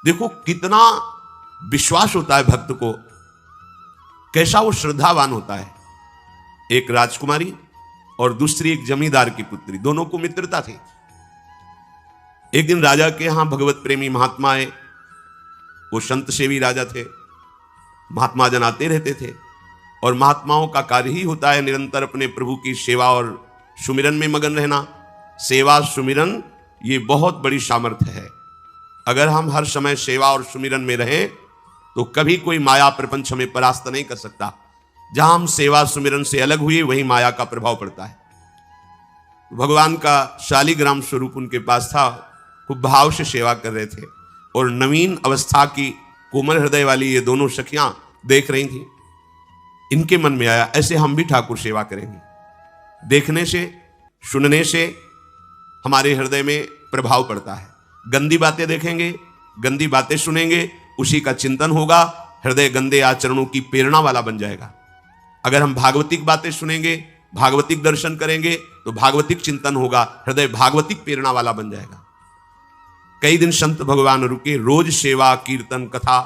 देखो कितना विश्वास होता है भक्त को, कैसा वो श्रद्धावान होता है। एक राजकुमारी और दूसरी एक जमींदार की पुत्री, दोनों को मित्रता थी। एक दिन राजा के यहां भगवत प्रेमी महात्मा आए। वो संत सेवी राजा थे। महात्मा जन आते रहते थे और महात्माओं का कार्य ही होता है निरंतर अपने प्रभु की सेवा और सुमिरन में मगन रहना। सेवा सुमिरन ये बहुत बड़ी सामर्थ्य है। अगर हम हर समय सेवा और सुमिरन में रहें तो कभी कोई माया प्रपंच हमें परास्त नहीं कर सकता। जहां हम सेवा सुमिरन से अलग हुए वहीं माया का प्रभाव पड़ता है। भगवान का शालिग्राम स्वरूप उनके पास था। खूब भाव से सेवा कर रहे थे और नवीन अवस्था की कोमल हृदय वाली ये दोनों सखियां देख रही थी। इनके मन में आया ऐसे हम भी ठाकुर सेवा करेंगे। देखने से सुनने से हमारे हृदय में प्रभाव पड़ता है। गंदी बातें देखेंगे, गंदी बातें सुनेंगे, उसी का चिंतन होगा, हृदय गंदे आचरणों की प्रेरणा वाला बन जाएगा। अगर हम भागवतिक बातें सुनेंगे, भागवतिक दर्शन करेंगे तो भागवतिक चिंतन होगा, हृदय भागवतिक प्रेरणा वाला बन जाएगा। कई दिन संत भगवान रुके, रोज सेवा कीर्तन कथा,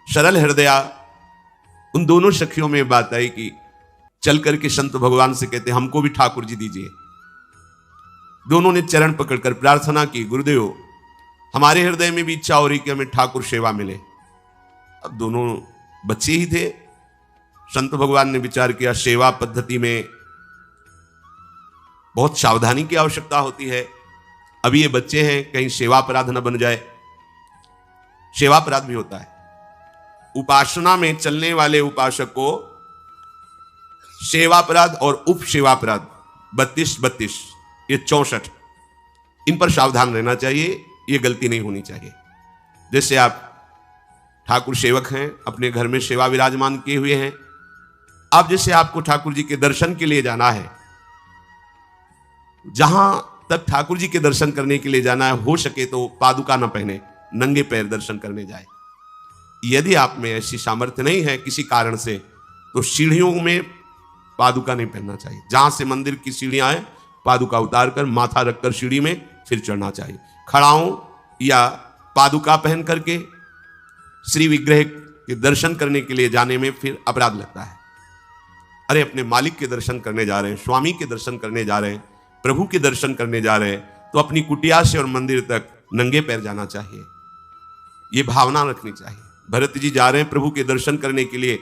सरल हृदया। उन दोनों सखियों में बात आई कि चल करके संत भगवान से कहते हमको भी ठाकुर जी दीजिए। दोनों ने चरण पकड़कर प्रार्थना की, गुरुदेव हमारे हृदय में भी इच्छा हो रही कि हमें ठाकुर सेवा मिले। अब दोनों बच्चे ही थे। संत भगवान ने विचार किया सेवा पद्धति में बहुत सावधानी की आवश्यकता होती है। अभी ये बच्चे हैं, कहीं सेवा अपराध न बन जाए। सेवा अपराध भी होता है। उपासना में चलने वाले उपासक को सेवा अपराध और उप सेवा अपराध 32 ये 64, इन पर सावधान रहना चाहिए। ये गलती नहीं होनी चाहिए। जैसे आप ठाकुर सेवक हैं, अपने घर में सेवा विराजमान किए हुए हैं। अब जैसे आपको ठाकुर जी के दर्शन के लिए जाना है, जहां तक ठाकुर जी के दर्शन करने के लिए जाना है, हो सके तो पादुका न पहने, नंगे पैर दर्शन करने जाए। यदि आप में ऐसी सामर्थ्य नहीं है किसी कारण से, तो सीढ़ियों में पादुका नहीं पहनना चाहिए। जहां से मंदिर की सीढ़ियां हैं, पादुका उतार कर माथा रखकर सीढ़ी में फिर चढ़ना चाहिए। खड़ाओं या पादुका पहन करके श्री विग्रह के दर्शन करने के लिए जाने में फिर अपराध लगता है। अरे अपने मालिक के दर्शन करने जा रहे हैं, स्वामी के दर्शन करने जा रहे हैं, प्रभु के दर्शन करने जा रहे हैं, तो अपनी कुटिया से और मंदिर तक नंगे पैर जाना चाहिए। ये भावना रखनी चाहिए। भरत जी जा रहे हैं प्रभु के दर्शन करने के लिए,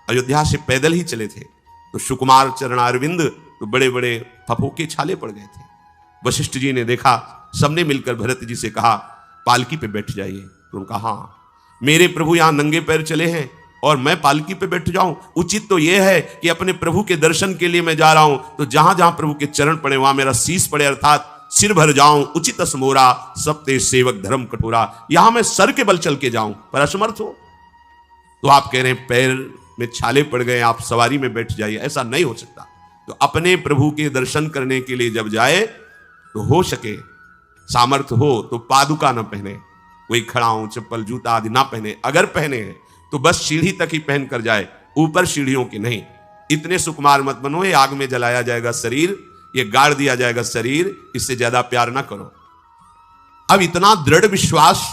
अयोध्या से पैदल ही चले थे, तो सुकुमार चरणारविंद तो बड़े बड़े फफोके छाले पड़ गए थे। वशिष्ठ जी ने देखा, सबने मिलकर भरत जी से कहा पालकी पे बैठ जाइए। तो उन्होंने कहा हाँ, मेरे प्रभु यहां नंगे पैर चले हैं और मैं पालकी पे बैठ जाऊं? उचित तो यह है कि अपने प्रभु के दर्शन के लिए मैं जा रहा हूं, तो जहां जहां प्रभु के चरण पड़े वहां मेरा शीश पड़े, अर्थात सिर भर जाऊं। उचित समोरा सबते सेवक धर्म कठोरा। यहां मैं सर के बल चल के जाऊं पर असमर्थ हो। तो आप कह रहे हैं पैर में छाले पड़ गए, आप सवारी में बैठ जाइए। ऐसा नहीं हो सकता। तो अपने प्रभु के दर्शन करने के लिए जब जाए तो हो सके, सामर्थ्य हो तो पादुका न पहने, कोई खड़ाऊं चप्पल जूता आदि ना पहने। अगर पहने हैं तो बस सीढ़ी तक ही पहन कर जाए, ऊपर सीढ़ियों की नहीं। इतने सुकुमार मत बनो, ये आग में जलाया जाएगा शरीर, ये गाड़ दिया जाएगा शरीर, इससे ज्यादा प्यार ना करो। अब इतना दृढ़ विश्वास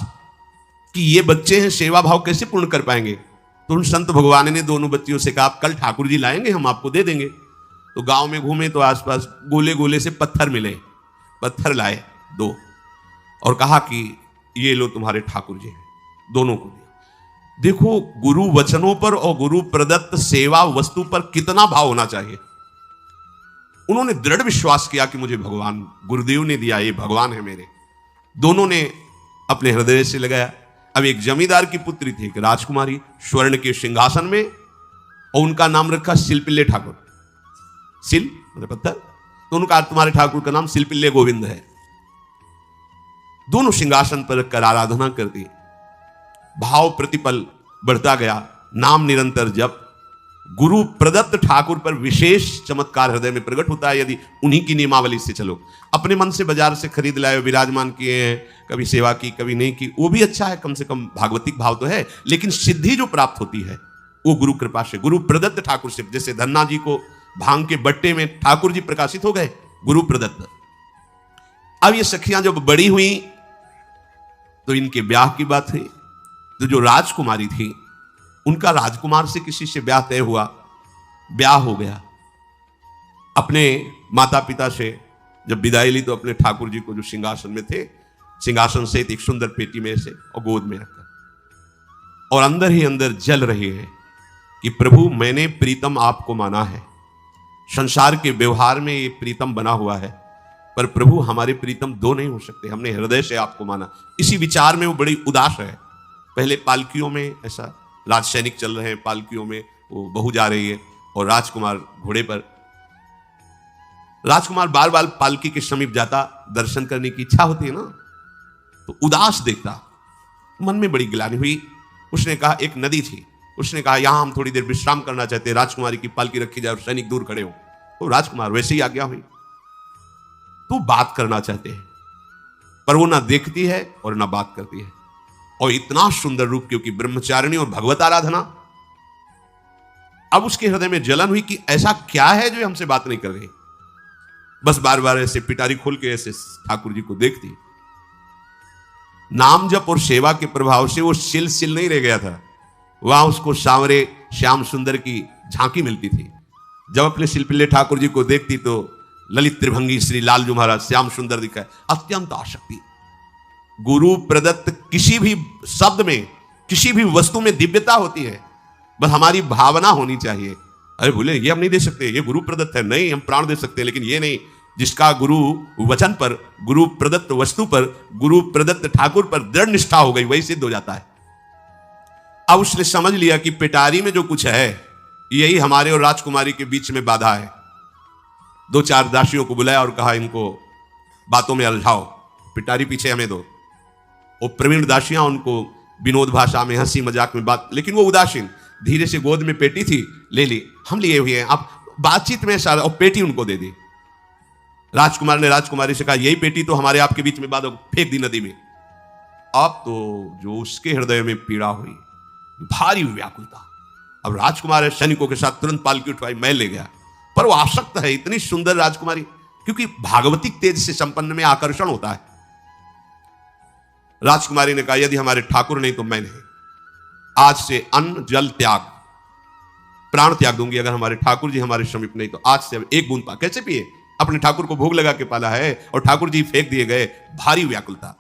कि ये बच्चे हैं, सेवा भाव कैसे पूर्ण कर पाएंगे? तो उन संत भगवान ने दोनों बच्चियों से कहा कल ठाकुर जी लाएंगे, हम आपको दे देंगे। तो गांव में घूमे तो आसपास गोले गोले से पत्थर मिले, पत्थर लाए 2 और कहा कि ये लो तुम्हारे ठाकुर जी हैं। दोनों को दिया। देखो गुरु वचनों पर और गुरु प्रदत्त सेवा वस्तु पर कितना भाव होना चाहिए। उन्होंने दृढ़ विश्वास किया कि मुझे भगवान गुरुदेव ने दिया, ये भगवान है मेरे। दोनों ने अपने हृदय से लगाया। अब एक जमींदार की पुत्री थी, एक राजकुमारी, स्वर्ण के सिंहासन में, और उनका नाम रखा शिलपिल्ले ठाकुर। सिल मतलब पत्थर, तो उनका तुम्हारे ठाकुर का नाम शिलपिल्ले गोविंद है। दोनों सिंहासन पर रखकर आराधना करती। भाव प्रतिपल बढ़ता गया, नाम निरंतर जप। गुरु प्रदत्त ठाकुर पर विशेष चमत्कार हृदय में प्रकट होता है यदि उन्हीं की नियमावली से चलो। अपने मन से बाजार से खरीद लाए, विराजमान किए हैं, कभी सेवा की कभी नहीं की, वो भी अच्छा है, कम से कम भागवतिक भाव तो है। लेकिन सिद्धि जो प्राप्त होती है वो गुरु कृपा से, गुरु प्रदत्त ठाकुर से। जैसे धन्ना जी को भांग के बट्टे में ठाकुर जी प्रकाशित हो गए, गुरु प्रदत्त। अब ये सखियां जब बड़ी हुई तो इनके ब्याह की बात हुई। तो जो राजकुमारी थी उनका राजकुमार से किसी से ब्याह तय हुआ, ब्याह हो गया। अपने माता पिता से जब विदाई ली तो अपने ठाकुर जी को जो सिंहासन में थे, सिंहासन से एक सुंदर पेटी में से और गोद में रखकर, और अंदर ही अंदर जल रही है कि प्रभु मैंने प्रीतम आपको माना है, संसार के व्यवहार में ये प्रीतम बना हुआ है, पर प्रभु हमारे प्रीतम दो नहीं हो सकते, हमने हृदय से आपको माना। इसी विचार में वो बड़ी उदास है। पहले पालकियों में ऐसा राज सैनिक चल रहे हैं, पालकियों में वो बहू जा रही है और राजकुमार घोड़े पर। राजकुमार बार बार पालकी के समीप जाता, दर्शन करने की इच्छा होती है ना, तो उदास देखता, मन में बड़ी गिलानी हुई। उसने कहा, एक नदी थी, उसने कहा यहां हम थोड़ी देर विश्राम करना चाहते हैं, राजकुमारी की पालकी रखी जाए और सैनिक दूर खड़े हो। तो राजकुमार वैसे ही आज्ञा हुई। तो बात करना चाहते हैं पर वो ना देखती है और ना बात करती है, और इतना सुंदर रूप, क्योंकि ब्रह्मचारिणी और भगवत आराधना। अब उसके हृदय में जलन हुई कि ऐसा क्या है जो हमसे बात नहीं कर रही। बस बार बार ऐसे पिटारी खोल के ऐसे ठाकुर जी को देखती। नाम जप और सेवा के प्रभाव से वो सिल नहीं रह गया था, वहां उसको सांवरे श्याम सुंदर की झांकी मिलती थी। जब अपने शिल्पिल्ले ठाकुर जी को देखती तो ललित त्रिभंगी श्री लालजू महाराज श्याम सुंदर दिखाए, अत्यंत आसक्ति। गुरु प्रदत्त किसी भी शब्द में, किसी भी वस्तु में दिव्यता होती है, बस हमारी भावना होनी चाहिए। अरे बोले ये हम नहीं दे सकते, ये गुरु प्रदत्त है, नहीं हम प्राण दे सकते, लेकिन ये नहीं। जिसका गुरु वचन पर, गुरु प्रदत्त वस्तु पर, गुरु प्रदत्त ठाकुर पर दृढ़ निष्ठा हो गई, वही सिद्ध हो जाता है। अब उसने समझ लिया कि पिटारी में जो कुछ है यही हमारे और राजकुमारी के बीच में बाधा है। दो चार दासियों को बुलाया और कहा इनको बातों में उलझाओ, पिटारी पीछे हमें दो। और प्रवीण दासियां उनको विनोद भाषा में, हंसी मजाक में बात, लेकिन वो उदासीन। धीरे से गोद में पेटी थी, ले ली, हम लिए हुए हैं, आप बातचीत में सारा, और पेटी उनको दे दी। राजकुमार ने राजकुमारी से कहा यही पेटी तो हमारे आपके बीच में बात, फेंक दी नदी में। अब तो जो उसके हृदय में पीड़ा हुई, भारी व्याकुलता। अब राजकुमार है, सैनिकों के साथ तुरंत पालकी उठवाई, मैं ले गया। पर वो आसक्त है, इतनी सुंदर राजकुमारी, क्योंकि भागवतिक तेज से संपन्न में आकर्षण होता है। राजकुमारी ने कहा यदि हमारे ठाकुर नहीं तो मैं नहीं, आज से अन्न जल त्याग, प्राण त्याग दूंगी अगर हमारे ठाकुर जी हमारे समीप नहीं तो। आज से अब एक बूंद पा कैसे पिए, अपने ठाकुर को भोग लगा के पाला है और ठाकुर जी फेंक दिए गए। भारी व्याकुलता,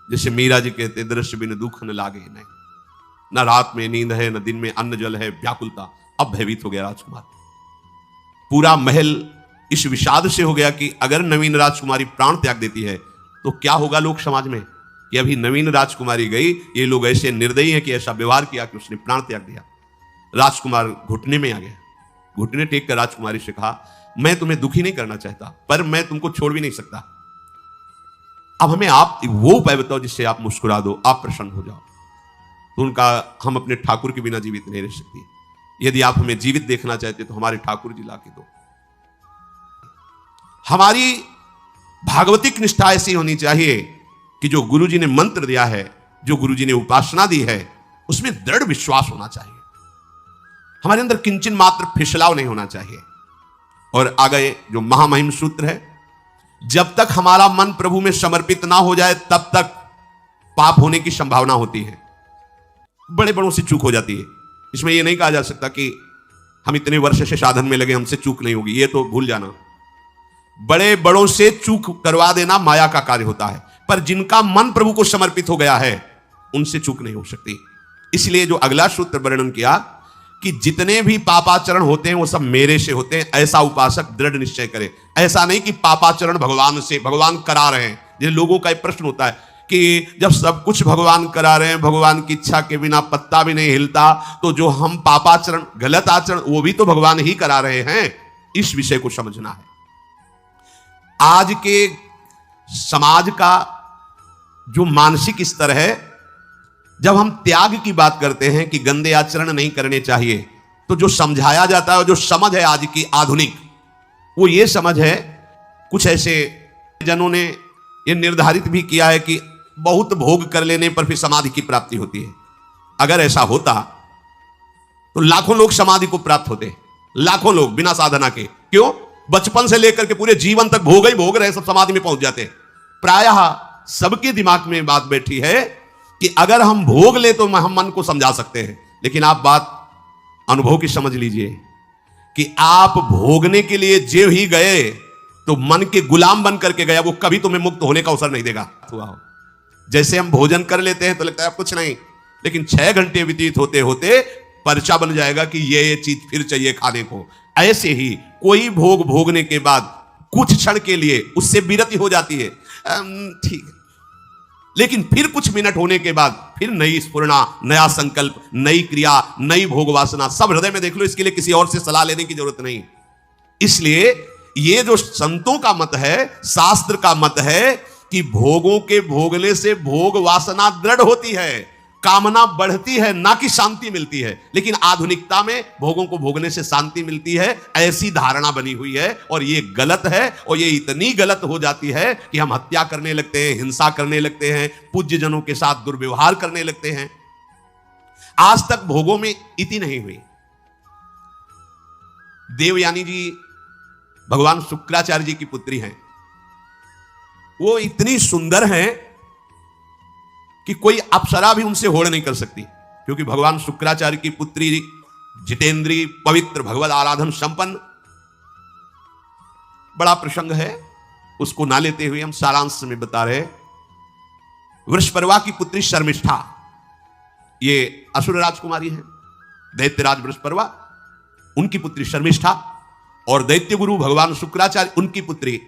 जैसे मीरा जी कहते दृश्य बिन दुख न लागे नहीं, न रात में नींद है न दिन में अन्न जल है, व्याकुलता। अब भयभीत हो गया राजकुमार। पूरा महल इस विषाद से हो गया कि अगर नवीन राजकुमारी प्राण त्याग देती है तो क्या होगा लोक समाज में, कि अभी नवीन राजकुमारी गई, ये लोग ऐसे निर्दयी हैं कि ऐसा व्यवहार किया कि उसने प्राण त्याग दिया। राजकुमार घुटने में आ गया, घुटने टेक कर राजकुमारी से कहा मैं तुम्हें दुखी नहीं करना चाहता, पर मैं तुमको छोड़ भी नहीं सकता। अब हमें आप वो उपाय बताओ जिससे आप मुस्कुरा दो, आप प्रसन्न हो जाओ। तो उनका, हम अपने ठाकुर के बिना जीवित नहीं रह सकती, यदि आप हमें जीवित देखना चाहते तो हमारे ठाकुर जी ला के दो। हमारी भागवतिक निष्ठा ऐसी होनी चाहिए कि जो गुरु जी ने मंत्र दिया है, जो गुरु जी ने उपासना दी है, उसमें दृढ़ विश्वास होना चाहिए। हमारे अंदर किंचन मात्र फिसलाव नहीं होना चाहिए। और आगे जो महामहिम सूत्र है, जब तक हमारा मन प्रभु में समर्पित ना हो जाए तब तक पाप होने की संभावना होती है, बड़े बड़ों से चूक हो जाती है। इसमें यह नहीं कहा जा सकता कि हम इतने वर्ष से साधन में लगे हमसे चूक नहीं होगी, ये तो भूल जाना। बड़े बड़ों से चूक करवा देना माया का कार्य होता है, पर जिनका मन प्रभु को समर्पित हो गया है उनसे चूक नहीं हो सकती। इसलिए जो अगला सूत्र वर्णन किया कि जितने भी पापाचरण होते हैं वो सब मेरे से होते हैं, ऐसा उपासक दृढ़ निश्चय करे। ऐसा नहीं कि पापाचरण भगवान से, भगवान करा रहे हैं। जिन लोगों का एक प्रश्न होता है कि जब सब कुछ भगवान करा रहे हैं, भगवान की इच्छा के बिना पत्ता भी नहीं हिलता, तो जो हम पापाचरण, गलत आचरण, वो भी तो भगवान ही करा रहे हैं। इस विषय को समझना है। आज के समाज का जो मानसिक स्तर है, जब हम त्याग की बात करते हैं कि गंदे आचरण नहीं करने चाहिए, तो जो समझाया जाता है, जो समझ है आज की आधुनिक, वो ये समझ है, कुछ ऐसे जनों ने ये निर्धारित भी किया है कि बहुत भोग कर लेने पर फिर समाधि की प्राप्ति होती है। अगर ऐसा होता तो लाखों लोग समाधि को प्राप्त होते, लाखों लोग बिना साधना के। क्यों? बचपन से लेकर के पूरे जीवन तक भोग ही भोग रहे, सब समाधि में पहुंच जाते। प्रायः सबके दिमाग में बात बैठी है कि अगर हम भोग ले तो हम मन को समझा सकते हैं, लेकिन आप बात अनुभव की समझ लीजिए कि आप भोगने के लिए जो ही गए तो मन के गुलाम बन करके गया, वो कभी तुम्हें मुक्त होने का अवसर नहीं देगा। जैसे हम भोजन कर लेते हैं तो लगता है अब कुछ नहीं, लेकिन 6 घंटे व्यतीत होते होते पर्चा बन जाएगा कि ये चीज फिर चाहिए खाने को। ऐसे ही कोई भोग भोगने के बाद कुछ क्षण के लिए उससे विरति हो जाती है, ठीक है, लेकिन फिर कुछ मिनट होने के बाद फिर नई स्फुरणा, नया संकल्प, नई क्रिया, नई भोग वासना सब हृदय में देख लो। इसके लिए किसी और से सलाह लेने की जरूरत नहीं। इसलिए ये जो संतों का मत है, शास्त्र का मत है कि भोगों के भोगने से भोग वासना दृढ़ होती है, कामना बढ़ती है, ना कि शांति मिलती है। लेकिन आधुनिकता में भोगों को भोगने से शांति मिलती है, ऐसी धारणा बनी हुई है और ये गलत है। और ये इतनी गलत हो जाती है कि हम हत्या करने लगते हैं, हिंसा करने लगते हैं, पूज्य जनों के साथ दुर्व्यवहार करने लगते हैं। आज तक भोगों में इति नहीं हुई। देवयानी जी भगवान शुक्राचार्य जी की पुत्री हैं। वो इतनी सुंदर हैं कि कोई अप्सरा भी उनसे होड़ नहीं कर सकती, क्योंकि भगवान शुक्राचार्य की पुत्री जितेंद्री, पवित्र, भगवत आराधन संपन्न। बड़ा प्रसंग है, उसको ना लेते हुए हम सारांश में बता रहे। वृषपर्वा की पुत्री शर्मिष्ठा, ये असुर राजकुमारी है, दैत्यराज वृषपर्वा, उनकी पुत्री शर्मिष्ठा, और दैत्य गुरु भगवान शुक्राचार्य, उनकी पुत्री